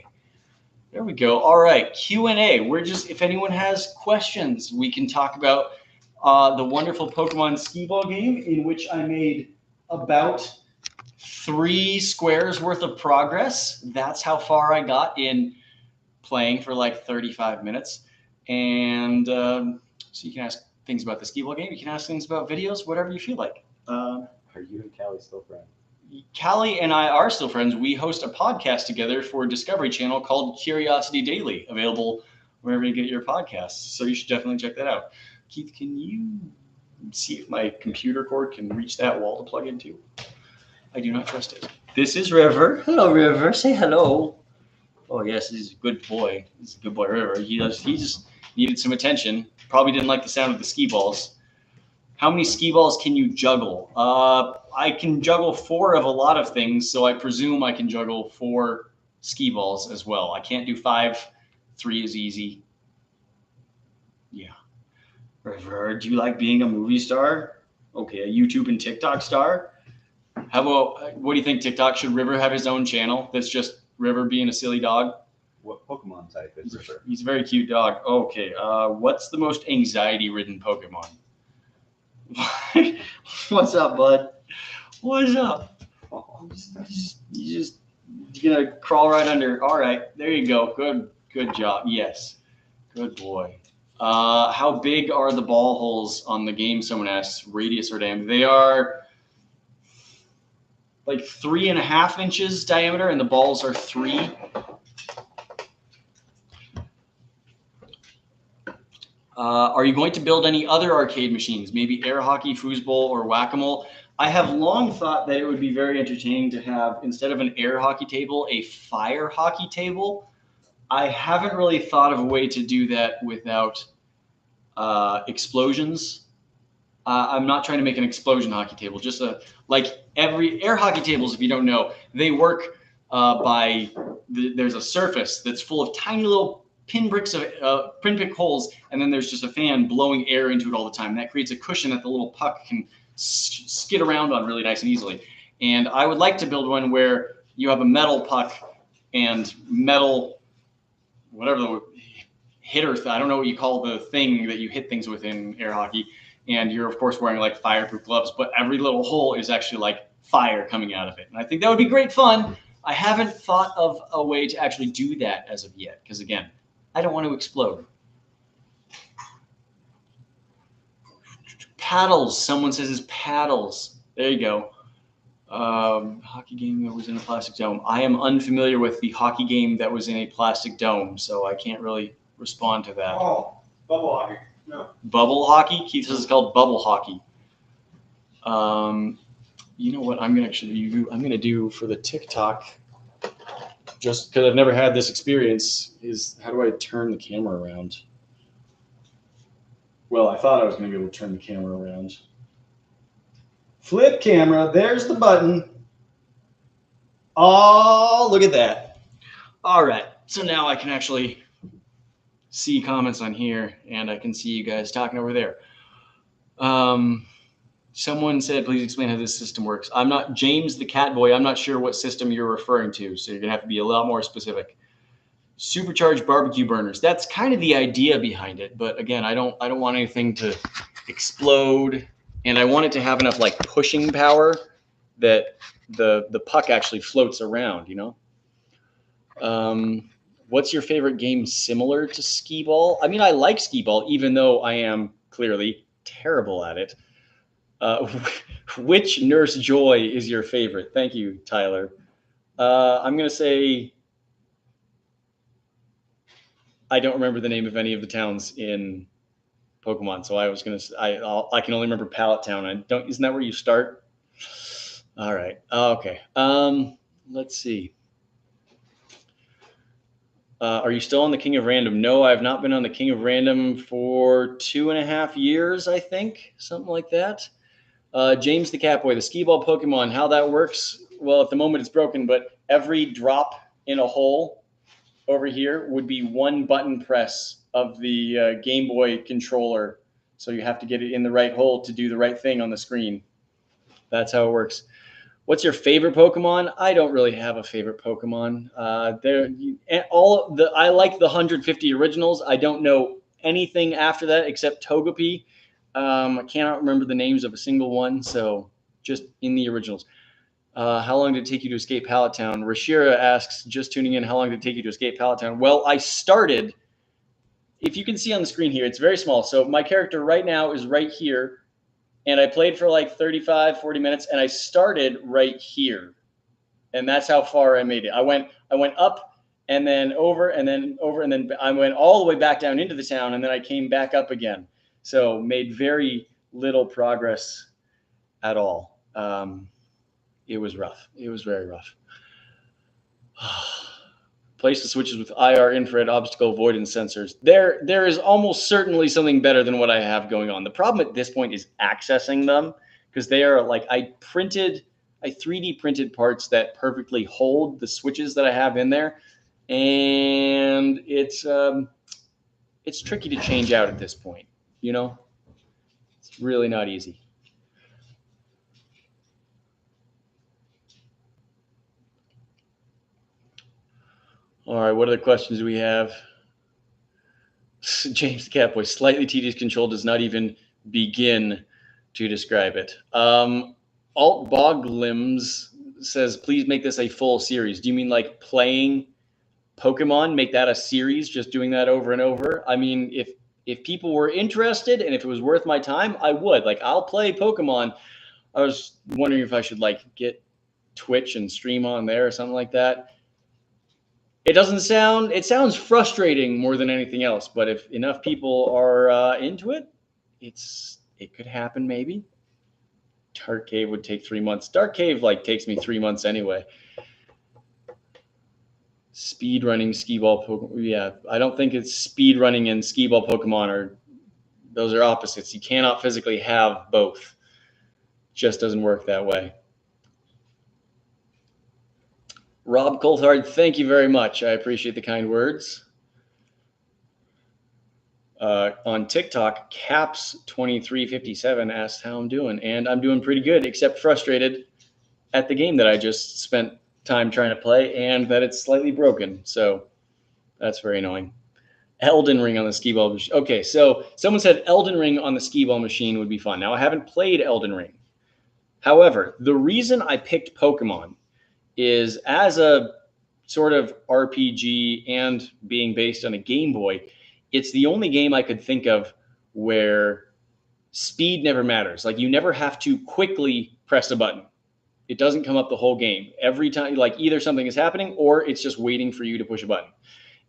there we go. All right, Q&A. If anyone has questions, we can talk about the wonderful Pokemon SkeeBall game, in which I made about 3 squares worth of progress. That's how far I got in playing for like 35 minutes. And so you can ask things about the SkeeBall game. You can ask things about videos, whatever you feel like. Are you and Callie still friends? Callie and I are still friends. We host a podcast together for Discovery Channel called Curiosity Daily, available wherever you get your podcasts. So you should definitely check that out. Keith, can you see if my computer cord can reach that wall to plug into? I do not trust it. This is River. Hello, River. Say hello. Oh, yes, he's a good boy. He's a good boy, River. He just needed some attention. Probably didn't like the sound of the SkeeBalls. How many SkeeBalls can you juggle? I can juggle 4 of a lot of things, so I presume I can juggle 4 SkeeBalls as well. I can't do 5. 3 is easy. Yeah. River, do you like being a movie star? Okay, a YouTube and TikTok star? How about, what do you think, TikTok? Should River have his own channel that's just River being a silly dog? What Pokemon type is River? He's a very cute dog. Okay, what's the most anxiety-ridden Pokemon? What's up, bud? What's up? You're gonna crawl right under. All right, there you go. Good job. Yes, good boy. How big are the ball holes on the game? Someone asks. Radius or diameter? They are like 3.5 inches diameter, and the balls are 3. Are you going to build any other arcade machines, maybe air hockey, foosball, or whack-a-mole? I have long thought that it would be very entertaining to have, instead of an air hockey table, a fire hockey table. I haven't really thought of a way to do that without explosions. I'm not trying to make an explosion hockey table, just like every air hockey tables, if you don't know, they work there's a surface that's full of tiny little pinprick holes, and then there's just a fan blowing air into it all the time. That creates a cushion that the little puck can skid around on really nice and easily. And I would like to build one where you have a metal puck and metal, whatever the hitter, I don't know what you call the thing that you hit things with in air hockey. And you're, of course, wearing like fireproof gloves, but every little hole is actually like fire coming out of it. And I think that would be great fun. I haven't thought of a way to actually do that as of yet, because again, I don't want to explode. Paddles. Someone says it's paddles. There you go. Hockey game that was in a plastic dome. I am unfamiliar with the hockey game that was in a plastic dome, so I can't really respond to that. Oh, bubble hockey. No. Bubble hockey? Keith says it's called bubble hockey. You know what I'm gonna do for the TikTok, just because I've never had this experience, is how do I turn the camera around? Well, I thought I was going to be able to turn the camera around. Flip camera. There's the button. Oh, look at that. All right. So now I can actually see comments on here, and I can see you guys talking over there. Someone said, please explain how this system works. I'm not James the cat boy. I'm not sure what system you're referring to, so you're gonna have to be a lot more specific. Supercharged barbecue burners. That's kind of the idea behind it, but again, I don't want anything to explode, and I want it to have enough like pushing power that the puck actually floats around. You know. What's your favorite game similar to SkeeBall? I mean, I like SkeeBall, even though I am clearly terrible at it. Which Nurse Joy is your favorite? Thank you, Tyler. I'm going to say I don't remember the name of any of the towns in Pokemon, so I was going to I can only remember Pallet Town. Isn't that where you start? All right. Okay. Let's see. Are you still on the King of Random? No, I have not been on the King of Random for 2.5 years, I think, something like that. James the Catboy, the SkeeBall Pokemon, how that works? Well, at the moment it's broken, but every drop in a hole over here would be one button press of the Game Boy controller. So you have to get it in the right hole to do the right thing on the screen. That's how it works. What's your favorite Pokemon? I don't really have a favorite Pokemon. I like the 150 originals. I don't know anything after that except Togepi. I cannot remember the names of a single one, so just in the originals. How long did it take you to escape Pallet Town? Rashira asks, just tuning in, how long did it take you to escape Pallet Town? Well, I started, if you can see on the screen here, it's very small. So my character right now is right here, and I played for like 35, 40 minutes, and I started right here. And that's how far I made it. I went up and then over and then over, and then I went all the way back down into the town, and then I came back up again. So made very little progress at all. It was rough. It was very rough. Place the switches with IR, infrared, obstacle avoidance sensors. There is almost certainly something better than what I have going on. The problem at this point is accessing them, because they are like, I 3D printed parts that perfectly hold the switches that I have in there, and it's tricky to change out at this point. You know, it's really not easy. All right, what other questions do we have? James the Catboy, slightly tedious control does not even begin to describe it. Alt Boglims says, please make this a full series. Do you mean like playing Pokemon? Make that a series, just doing that over and over? I mean, if people were interested and if it was worth my time, I would. Like, I'll play Pokemon. I was wondering if I should like get Twitch and stream on there or something like that. It sounds frustrating more than anything else, but if enough people are into it, it could happen maybe. Dark Cave would take 3 months. Dark Cave like takes me 3 months anyway. Speed running SkeeBall Pokemon. Yeah, I don't think it's speed running and SkeeBall Pokemon those are opposites. You cannot physically have both. Just doesn't work that way. Rob Coulthard, thank you very much. I appreciate the kind words. On TikTok, Caps2357 asked how I'm doing, and I'm doing pretty good, except frustrated at the game that I just spent time trying to play and that it's slightly broken. So that's very annoying. Elden Ring on the SkeeBall machine. Okay, so someone said Elden Ring on the SkeeBall machine would be fun. Now, I haven't played Elden Ring. However, the reason I picked Pokemon is as a sort of RPG and being based on a Game Boy, it's the only game I could think of where speed never matters. Like, you never have to quickly press a button. It doesn't come up the whole game. Every time, like, either something is happening or it's just waiting for you to push a button.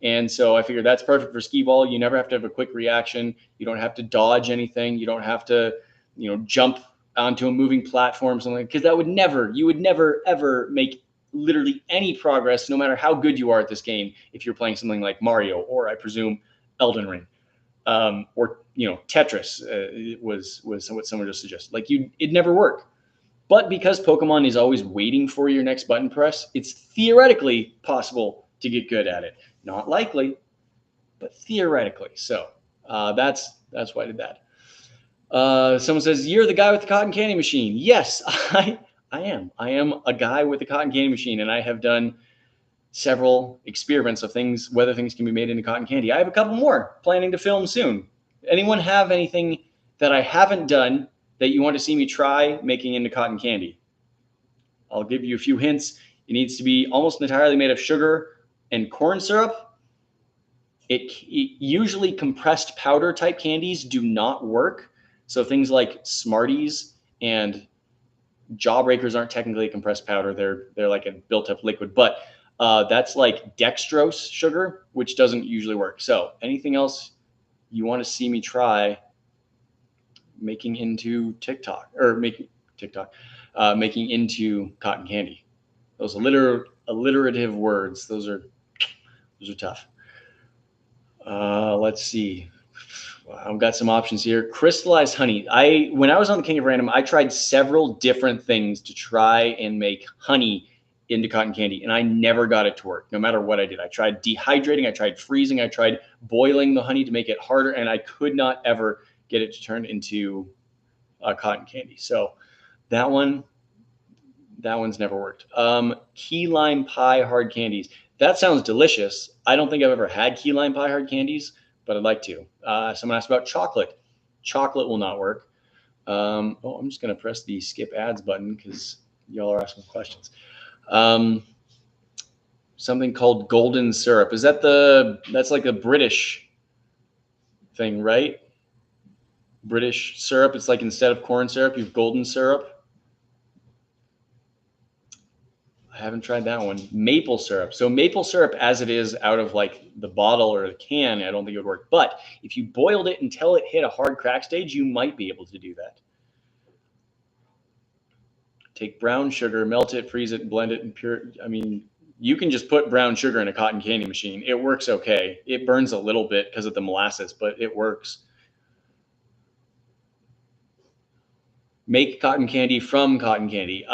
And so I figured that's perfect for SkeeBall. You never have to have a quick reaction. You don't have to dodge anything. You don't have to, jump onto a moving platform, something, because you would never ever make literally any progress, no matter how good you are at this game, if you're playing something like Mario or, I presume, Elden Ring. or Tetris was what someone just suggested. Like it'd never work. But because Pokemon is always waiting for your next button press, it's theoretically possible to get good at it. Not likely, but theoretically. So that's why I did that. Someone says, you're the guy with the cotton candy machine. Yes, I am. I am a guy with a cotton candy machine, and I have done several experiments of whether things can be made into cotton candy. I have a couple more planning to film soon. Anyone have anything that I haven't done that you want to see me try making into cotton candy? I'll give you a few hints. It needs to be almost entirely made of sugar and corn syrup. It usually compressed powder type candies do not work. So things like Smarties and Jawbreakers aren't technically compressed powder. They're like a built up liquid, but that's like dextrose sugar, which doesn't usually work. So anything else you want to see me try making into making into cotton candy? Those alliterative words. Those are tough. Let's see. I've got some options here. Crystallized honey. When I was on the King of Random, I tried several different things to try and make honey into cotton candy, and I never got it to work, no matter what I did. I tried dehydrating, I tried freezing, I tried boiling the honey to make it harder, and I could not ever get it to turn into cotton candy. So that one's never worked. Key lime pie hard candies. That sounds delicious. I don't think I've ever had key lime pie hard candies, but I'd like to. Someone asked about chocolate. Chocolate will not work. I'm just going to press the skip ads button because y'all are asking questions. Something called golden syrup. That's like a British thing, right? British syrup. It's like instead of corn syrup, you have golden syrup. I haven't tried that one. Maple syrup. So maple syrup as it is out of like the bottle or the can, I don't think it would work. But if you boiled it until it hit a hard crack stage, you might be able to do that. Take brown sugar, melt it, freeze it, and blend it, and you can just put brown sugar in a cotton candy machine. It works okay. It burns a little bit because of the molasses, but it works. Make cotton candy from cotton candy.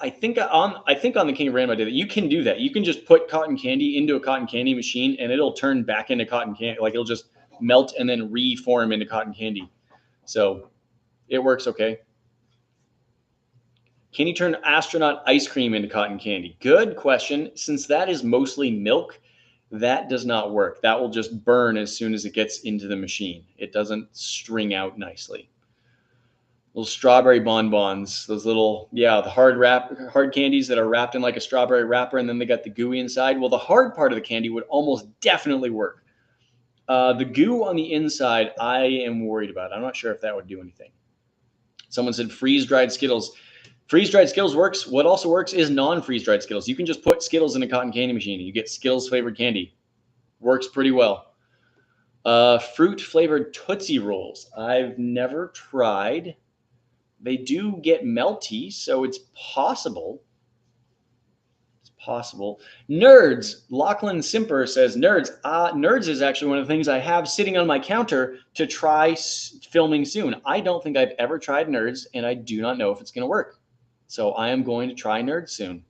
I think on the King of Random I did it. You can do that. You can just put cotton candy into a cotton candy machine and it'll turn back into cotton candy. Like it'll just melt and then reform into cotton candy. So it works okay. Can you turn astronaut ice cream into cotton candy? Good question. Since that is mostly milk, that does not work. That will just burn as soon as it gets into the machine. It doesn't string out nicely. Little strawberry bonbons, those little, the hard candies that are wrapped in like a strawberry wrapper, and then they got the gooey inside. Well, the hard part of the candy would almost definitely work. The goo on the inside, I am worried about. I'm not sure if that would do anything. Someone said freeze-dried Skittles. Freeze-dried Skittles works. What also works is non-freeze-dried Skittles. You can just put Skittles in a cotton candy machine and you get Skittles flavored candy. Works pretty well. Fruit-flavored Tootsie Rolls. I've never tried. They do get melty, so it's possible. It's possible. Nerds. Lachlan Simper says, Nerds. Nerds is actually one of the things I have sitting on my counter to try filming soon. I don't think I've ever tried Nerds, and I do not know if it's going to work. So I am going to try Nerds soon.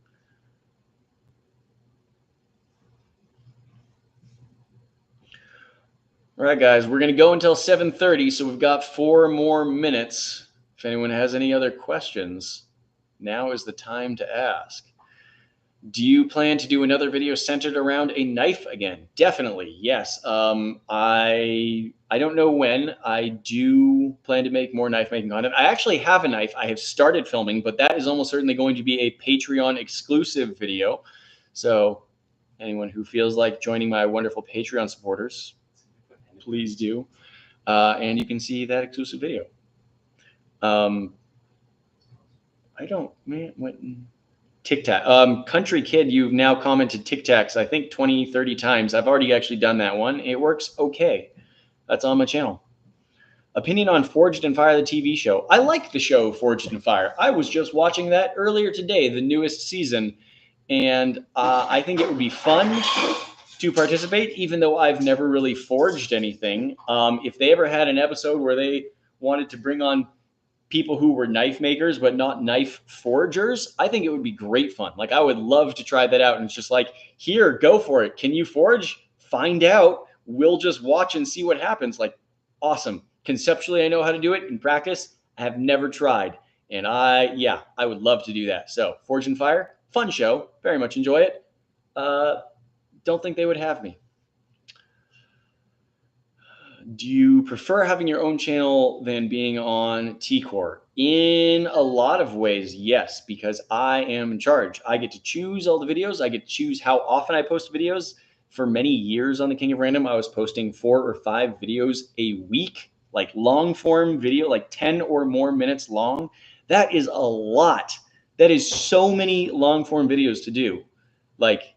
All right, guys, we're going to go until 7:30, so we've got 4 more minutes. If anyone has any other questions, now is the time to ask. Do you plan to do another video centered around a knife again? Definitely, yes. I don't know when. I do plan to make more knife making content. I actually have a knife I have started filming, but that is almost certainly going to be a Patreon exclusive video. So anyone who feels like joining my wonderful Patreon supporters, please do. And you can see that exclusive video. Tic Tac. Country Kid, you've now commented Tic Tacs, I think 20, 30 times. I've already actually done that one. It works okay. That's on my channel. Opinion on Forged in Fire, the TV show. I like the show Forged in Fire. I was just watching that earlier today, the newest season, and I think it would be fun to participate, even though I've never really forged anything. If they ever had an episode where they wanted to bring on people who were knife makers but not knife forgers, I think it would be great fun. Like, I would love to try that out. And it's just like, here, go for it. Can you forge? Find out. We'll just watch and see what happens. Like, awesome. Conceptually, I know how to do it. In practice, I have never tried. And I would love to do that. So Forge and Fire, fun show. Very much enjoy it. Don't think they would have me. Do you prefer having your own channel than being on T-Core? In a lot of ways, yes, because I am in charge. I get to choose all the videos. I get to choose how often I post videos. For many years on the King of Random, I was posting 4 or 5 videos a week, like long form video, like 10 or more minutes long. That is a lot. That is so many long form videos to do. Like,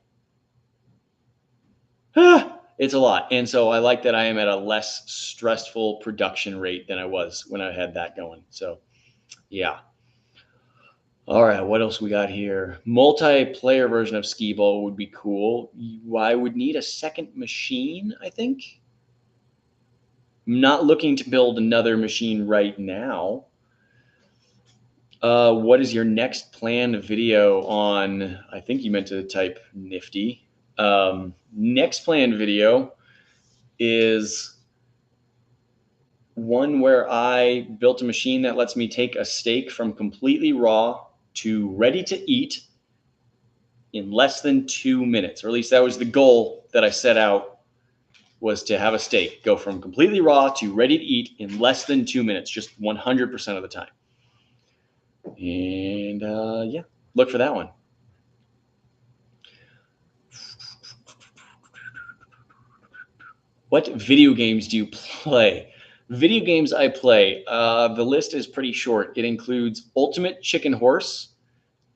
it's a lot. And so I like that I am at a less stressful production rate than I was when I had that going. So yeah. All right, what else we got here? Multiplayer version of SkeeBall would be cool. I would need a second machine, I think. I'm not looking to build another machine right now. What is your next planned video on? I think you meant to type Nifty. Next planned video is one where I built a machine that lets me take a steak from completely raw to ready to eat in less than 2 minutes, or at least that was the goal that I set out, was to have a steak go from completely raw to ready to eat in less than 2 minutes, just 100% of the time. And yeah, look for that one. What video games do you play? Video games I play, the list is pretty short. It includes Ultimate Chicken Horse,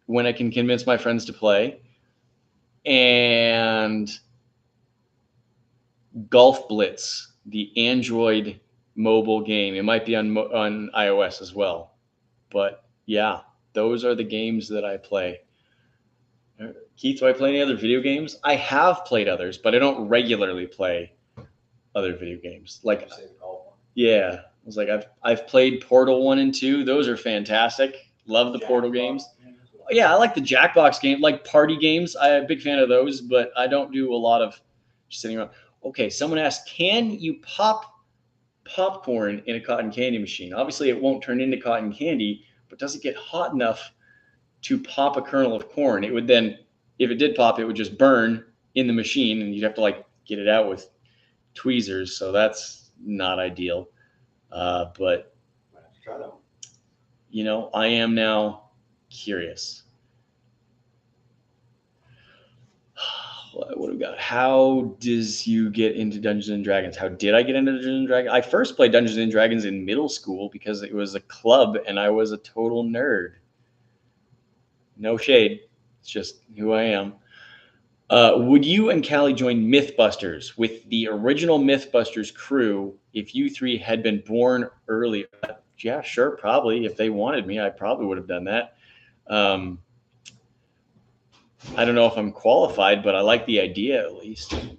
when I can convince my friends to play, and Golf Blitz, the Android mobile game. It might be on iOS as well. But yeah, those are the games that I play. Keith, do I play any other video games? I have played others, but I don't regularly play other video games. Like, yeah, I was like, I've played Portal 1 and 2. Those are fantastic. Love the Portal games. Yeah, I like the Jackbox game, like party games. I'm a big fan of those, but I don't do a lot of just sitting around. Okay, someone asked, can you pop popcorn in a cotton candy machine? Obviously, it won't turn into cotton candy, but does it get hot enough to pop a kernel of corn? It would then, if it did pop, it would just burn in the machine, and you'd have to like get it out with tweezers. So that's not ideal. But Might have to try that one. You know, I am now curious. What do we got? How does you get into Dungeons and Dragons? How did I get into Dungeons and Dragons? I first played Dungeons and Dragons in middle school because it was a club and I was a total nerd. No shade. It's just who I am. Would you and Callie join Mythbusters with the original Mythbusters crew if you three had been born earlier? Yeah, sure, probably. If they wanted me, I probably would have done that. I don't know if I'm qualified, but I like the idea at least. Have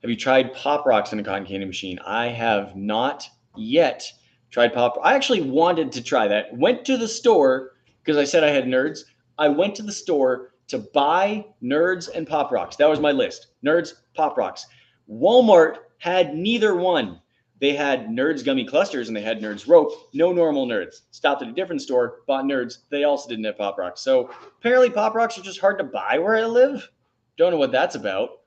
you tried Pop Rocks in a cotton candy machine? I have not yet tried Pop. I actually wanted to try that. Went to the store because I said I had nerds. I went to the store to buy Nerds and Pop Rocks. That was my list. Nerds, Pop Rocks. Walmart had neither one. They had Nerds gummy clusters and they had Nerds rope. No normal Nerds. Stopped at a different store, bought Nerds. They also didn't have Pop Rocks. So apparently Pop Rocks are just hard to buy where I live. Don't know what that's about.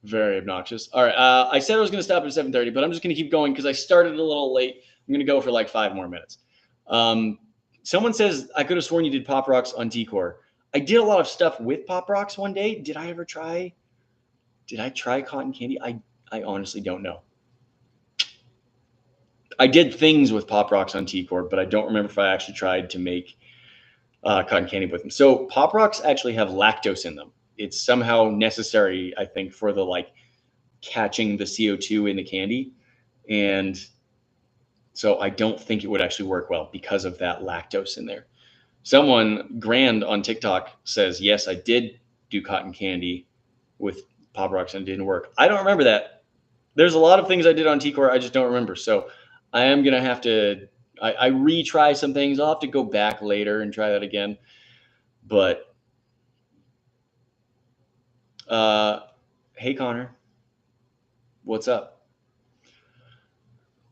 Very obnoxious. All right. I said I was going to stop at 7:30, but I'm just going to keep going because I started a little late. I'm going to go for like 5 more minutes. Someone says, I could have sworn you did Pop Rocks on T-Core. I did a lot of stuff with Pop Rocks one day. Did I try cotton candy? I honestly don't know. I did things with Pop Rocks on T-Core, but I don't remember if I actually tried to make cotton candy with them. So Pop Rocks actually have lactose in them. It's somehow necessary, I think, for the like catching the CO2 in the candy. And so I don't think it would actually work well because of that lactose in there. Someone, Grand on TikTok, says, yes, I did do cotton candy with Pop Rocks and it didn't work. I don't remember that. There's a lot of things I did on T-Core I just don't remember. So I am going to have to, I retry some things. I'll have to go back later and try that again. But, hey, Connor, what's up?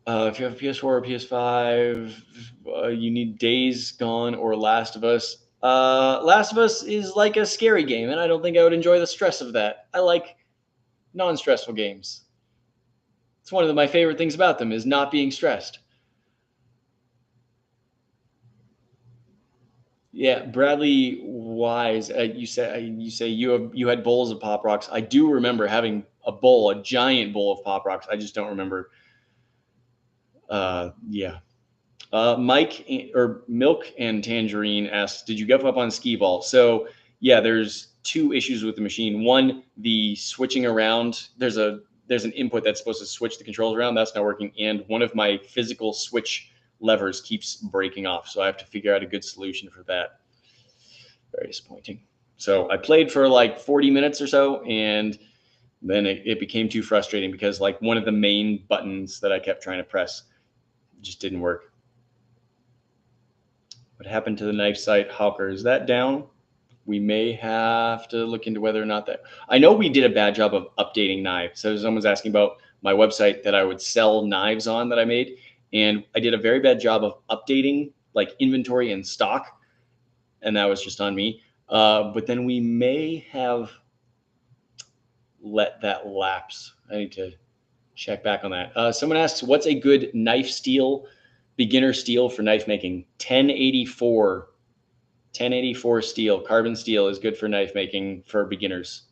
If you have a PS4 or PS5, you need Days Gone or Last of Us. Last of Us is like a scary game, and I don't think I would enjoy the stress of that. I like non-stressful games. It's one of my favorite things about them is not being stressed. Yeah, Bradley Wise, you say you had bowls of Pop Rocks. I do remember having a giant bowl of Pop Rocks. I just don't remember. Yeah. Mike or Milk and Tangerine asks, did you give up on SkeeBall? So yeah, there's two issues with the machine. One, the switching around. There's an input that's supposed to switch the controls around. That's not working. And one of my physical switch levers keeps breaking off. So I have to figure out a good solution for that. Very disappointing. So I played for like 40 minutes or so, and then it became too frustrating because like one of the main buttons that I kept trying to press just didn't work. What happened to the knife site Hawker? Is that down? We may have to look into whether or not that. I know we did a bad job of updating knives. So someone's asking about my website that I would sell knives on that I made. And I did a very bad job of updating like inventory and stock. And that was just on me. But then we may have let that lapse. I need to check back on that. Someone asks, what's a good knife steel, beginner steel for knife making? 1084 steel, carbon steel is good for knife making for beginners.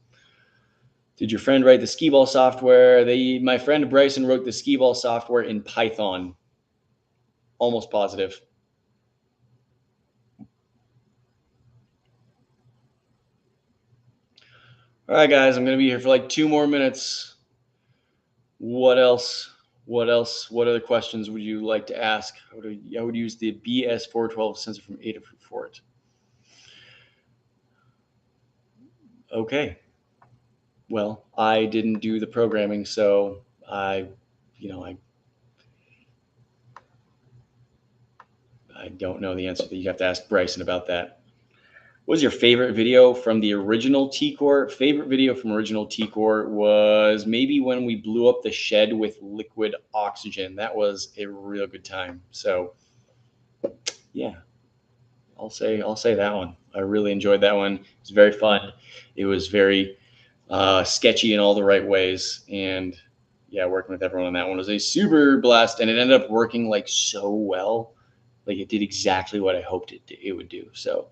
Did your friend write the SkeeBall software? My friend Bryson wrote the SkeeBall software in Python. Almost positive. All right, guys, I'm going to be here for like 2 more minutes. What else? What other questions would you like to ask? I would use the BS412 sensor from Adafruit for it. Okay. Well, I didn't do the programming, so I don't know the answer. You have to ask Bryson about that. What was your favorite video from the original T-Core? Favorite video from original T-Core was maybe when we blew up the shed with liquid oxygen. That was a real good time. So yeah, I'll say that one. I really enjoyed that one. It was very fun. It was very sketchy in all the right ways. And yeah, working with everyone on that one was a super blast. And it ended up working like so well. Like it did exactly what I hoped it would do. So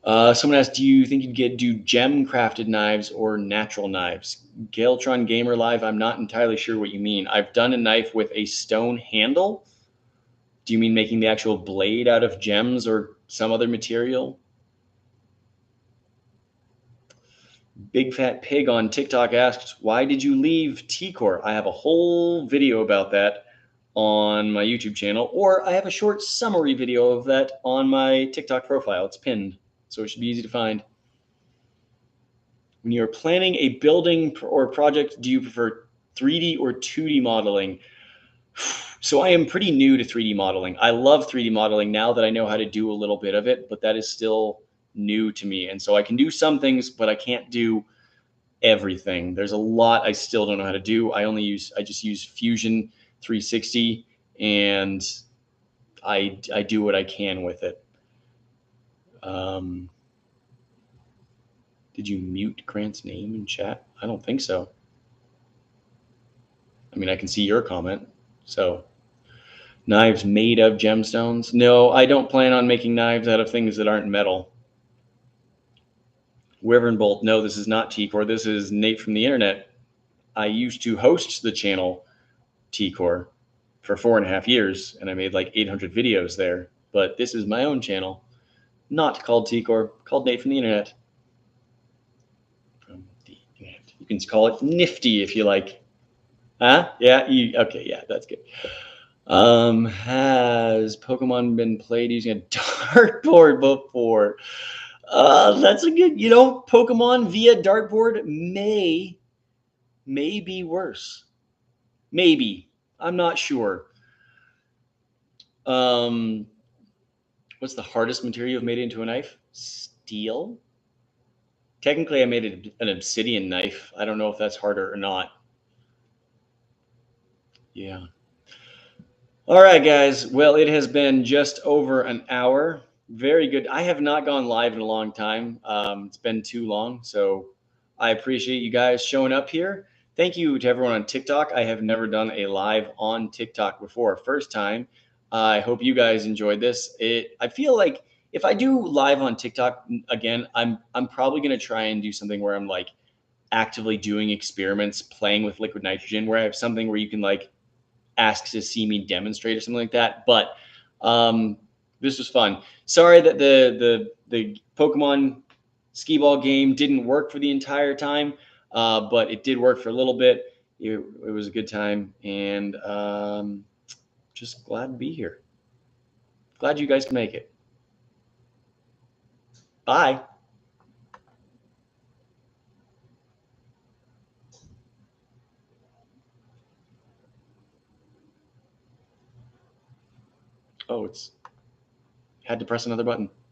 someone asked, do you think you'd do gem crafted knives or natural knives? Gaeltron Gamer Live, I'm not entirely sure what you mean. I've done a knife with a stone handle. Do you mean making the actual blade out of gems or some other material? Big Fat Pig on TikTok asks, why did you leave T-Core? I have a whole video about that on my YouTube channel, or I have a short summary video of that on my TikTok profile. It's pinned, so it should be easy to find. When you're planning a building or project, do you prefer 3D or 2D modeling? So I am pretty new to 3D modeling. I love 3D modeling now that I know how to do a little bit of it, but that is still new to me. And so I can do some things, but I can't do everything. There's a lot I still don't know how to do. I just use Fusion 360 and I do what I can with it. Did you mute Grant's name in chat? I don't think so. I mean, I can see your comment. So knives made of gemstones? No, I don't plan on making knives out of things that aren't metal. Wyvern Bolt, no, this is not T-Core. This is Nate from the internet. I used to host the channel T-Core for 4.5 years, and I made like 800 videos there. But this is my own channel, not called T-Core, called Nate from the internet. From the internet. You can call it Nifty if you like. Huh? Yeah. Okay. Yeah, that's good. Has Pokemon been played using a dartboard before? That's a good, Pokemon via dartboard may be worse. Maybe. I'm not sure. What's the hardest material you've made into a knife? Steel? Technically, I made an obsidian knife. I don't know if that's harder or not. Yeah. All right, guys. Well, it has been just over an hour. Very good. I have not gone live in a long time. It's been too long. So I appreciate you guys showing up here. Thank you to everyone on TikTok. I have never done a live on TikTok before. First time. I hope you guys enjoyed this. I feel like if I do live on TikTok again, I'm probably gonna try and do something where I'm like actively doing experiments, playing with liquid nitrogen, where I have something where you can like ask to see me demonstrate or something like that. But this was fun. Sorry that the Pokemon SkeeBall game didn't work for the entire time, but it did work for a little bit. It was a good time, and just glad to be here. Glad you guys can make it. Bye. Oh, had to press another button.